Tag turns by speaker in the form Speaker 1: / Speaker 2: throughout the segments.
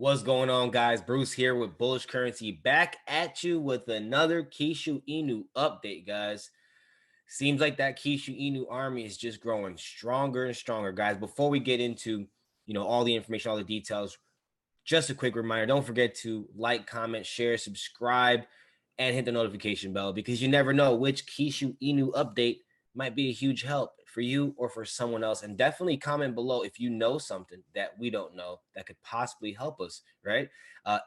Speaker 1: What's going on, guys? Bruce here with Bullish Currency, back at you with another Kishu Inu update, guys. Seems like that Kishu Inu army is just growing stronger and stronger, guys. Before we get into, all the information, all the details, just a quick reminder, don't forget to like, comment, share, subscribe, and hit the notification bell because you never know which Kishu Inu update might be a huge help for you or for someone else. And definitely comment below if you know something that we don't know that could possibly help us, right?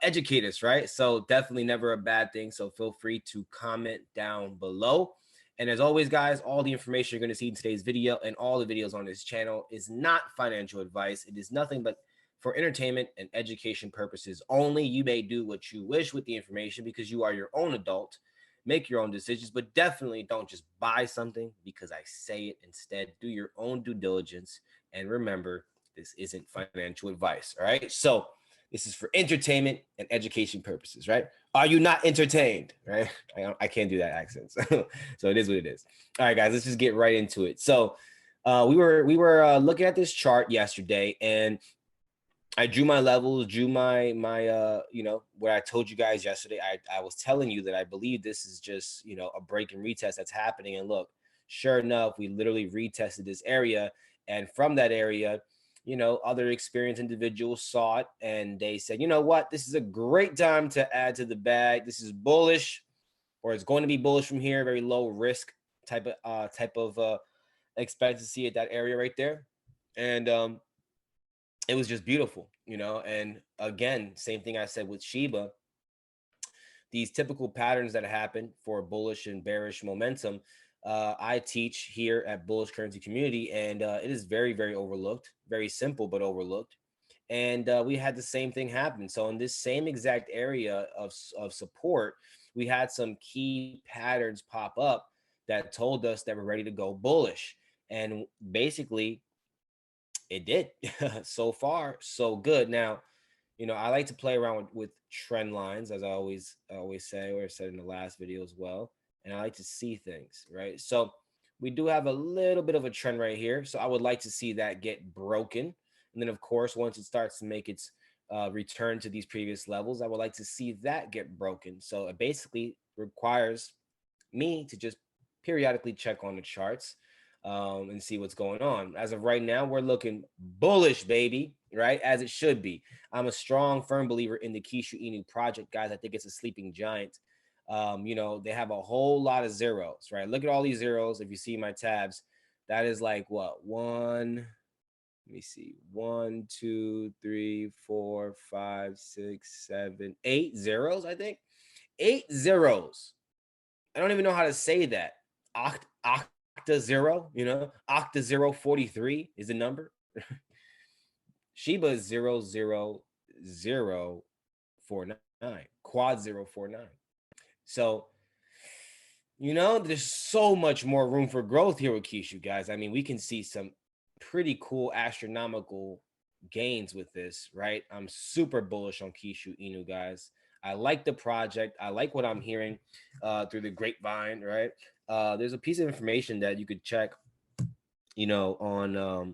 Speaker 1: Educate us, right? So definitely never a bad thing. So feel free to comment down below. And as always, guys, all the information you're going to see in today's video and all the videos on this channel is not financial advice. It is nothing but for entertainment and education purposes only. You may do what you wish with the information because you are your own adult. Make your own decisions, but definitely don't just buy something because I say it. Instead, do your own due diligence. And remember, this isn't financial advice, all right? So this is for entertainment and education purposes, right? Are you not entertained, right? I can't do that accent. So it is what it is. All right, guys, let's just get right into it. So we were looking at this chart yesterday, and I drew my levels, drew my what I told you guys yesterday. I was telling you that I believe this is just, a break and retest that's happening. And look, sure enough, we literally retested this area. And from that area, other experienced individuals saw it and they said, you know what, this is a great time to add to the bag. This is bullish, or it's going to be bullish from here. Very low risk type of expectancy at that area right there. And it was just beautiful, and again, same thing I said with Shiba. These typical patterns that happen for bullish and bearish momentum, I teach here at Bullish Currency Community, and it is very, very overlooked, very simple, but overlooked. And we had the same thing happen. So in this same exact area of support, we had some key patterns pop up that told us that we're ready to go bullish. And basically, it did. So far, so good. Now, I like to play around with trend lines, as I always say, or I said in the last video as well. And I like to see things, right? So we do have a little bit of a trend right here. So I would like to see that get broken. And then, of course, once it starts to make its return to these previous levels, I would like to see that get broken. So it basically requires me to just periodically check on the charts and see what's going on. As of right now, we're looking bullish, baby, right? As it should be. I'm a strong, firm believer in the Kishu Inu project, guys. I think it's a sleeping giant. They have a whole lot of zeros, right? Look at all these zeros. If you see my tabs, that is like what? Let me see. 1, 2, 3, 4, 5, 6, 7, 8 zeros, I think. 8 zeros. I don't even know how to say that. Octa zero, Octa 043 is the number. Shiba is 00049, quad 049. So, there's so much more room for growth here with Kishu, guys. I mean, we can see some pretty cool astronomical gains with this, right? I'm super bullish on Kishu Inu, guys. I like the project. I like what I'm hearing through the grapevine, right? There's a piece of information that you could check, on I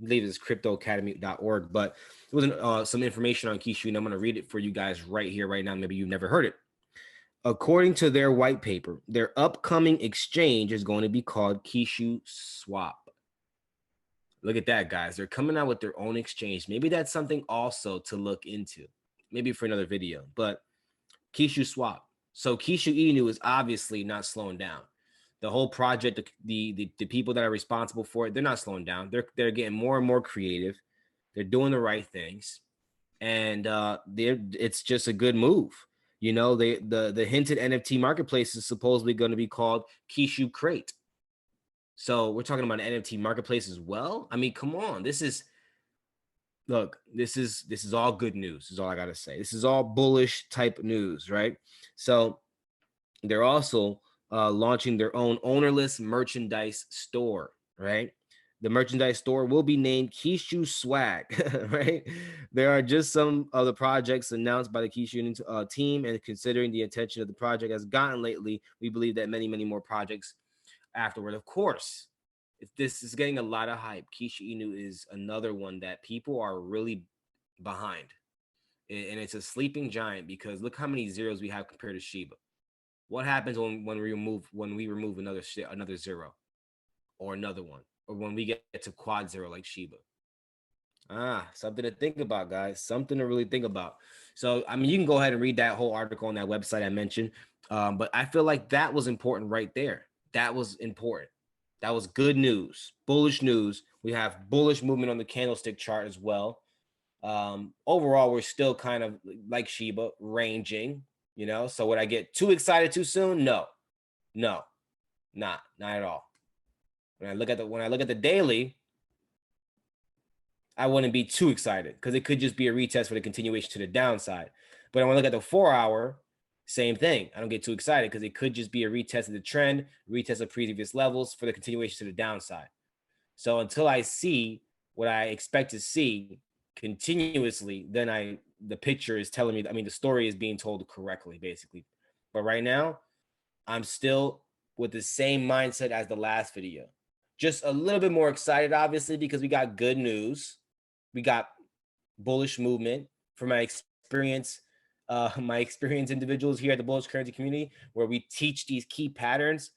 Speaker 1: believe it's cryptoacademy.org, but it was some information on Kishu, and I'm going to read it for you guys right here, right now. Maybe you've never heard it. According to their white paper, their upcoming exchange is going to be called Kishu Swap. Look at that, guys. They're coming out with their own exchange. Maybe that's something also to look into, maybe for another video, but Kishu Swap. So Kishu Inu is obviously not slowing down. The whole project, the people that are responsible for it, they're not slowing down. They're getting more and more creative. They're doing the right things, and it's just a good move. The hinted NFT marketplace is supposedly going to be called Kishu Crate. So we're talking about an NFT marketplace as well. I mean, come on, this is all good news. Is all I gotta say. This is all bullish type news, right? So they're also launching their own ownerless merchandise store, right? The merchandise store will be named Kishu Swag, right? There are just some of the projects announced by the Kishu team, and considering the attention of the project has gotten lately, we believe that many, many more projects afterward. Of course, if this is getting a lot of hype, Kishu Inu is another one that people are really behind. and it's a sleeping giant because look how many zeros we have compared to Shiba. What happens when we remove another zero or another one, or when we get to quad zero like Shiba? Something to think about, guys. Something to really think about. So, I mean, you can go ahead and read that whole article on that website I mentioned. But I feel like that was important right there. That was important. That was good news, bullish news. We have bullish movement on the candlestick chart as well. Overall, we're still kind of like Shiba, ranging, So would I get too excited too soon? No, not at all. When I look at the daily, I wouldn't be too excited because it could just be a retest for the continuation to the downside. But when I look at the 4-hour, same thing. I don't get too excited because it could just be a retest of the trend, retest of previous levels for the continuation to the downside. So until I see what I expect to see continuously, then the picture is telling me, the story is being told correctly, basically. But right now, I'm still with the same mindset as the last video. Just a little bit more excited, obviously, because we got good news. We got bullish movement from my experience individuals here at the bullish currency community, where we teach these key patterns.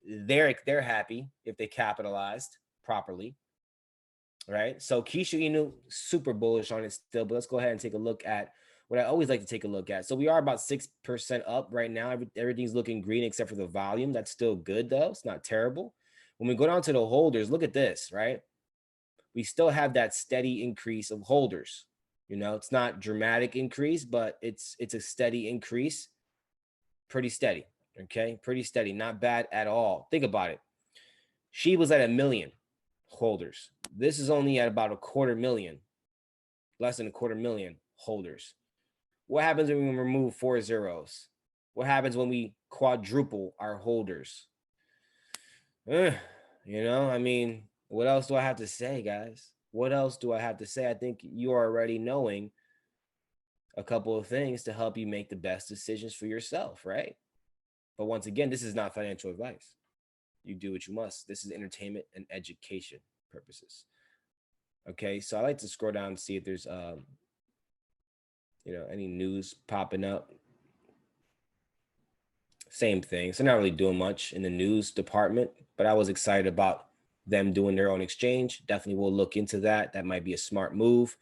Speaker 1: They're happy if they capitalized properly, right? So Kishu Inu, super bullish on it still, but let's go ahead and take a look at what I always like to take a look at. So we are about 6% up right now. Everything's looking green except for the volume. That's still good though. It's not terrible. When we go down to the holders, look at this, right? We still have that steady increase of holders. It's not dramatic increase, but it's a steady increase. Pretty steady. Okay. Pretty steady. Not bad at all. Think about it. She was at 1 million holders. This is only at about 250,000, less than 250,000 holders. What happens when we remove 4 zeros? What happens when we quadruple our holders? What else do I have to say, guys? What else do I have to say? I think you are already knowing a couple of things to help you make the best decisions for yourself, right? But once again, this is not financial advice. You do what you must. This is entertainment and education purposes. Okay, so I like to scroll down and see if there's any news popping up. Same thing. So not really doing much in the news department, but I was excited about them doing their own exchange. Definitely will look into that. That might be a smart move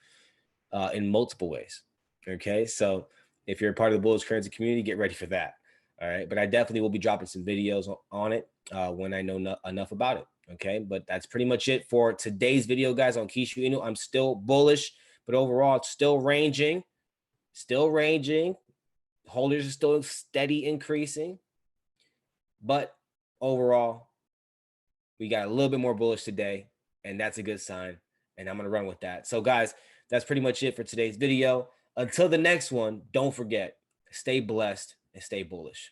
Speaker 1: in multiple ways. Okay, so if you're a part of the bullish currency community, get ready for that. All right, but I definitely will be dropping some videos on it when I know enough about it. Okay, but that's pretty much it for today's video, guys, on Kishu Inu. I'm still bullish, but overall, it's still ranging. Holders are still steady increasing, but overall, we got a little bit more bullish today, and that's a good sign, and I'm going to run with that. So, guys, that's pretty much it for today's video. Until the next one, don't forget, stay blessed and stay bullish.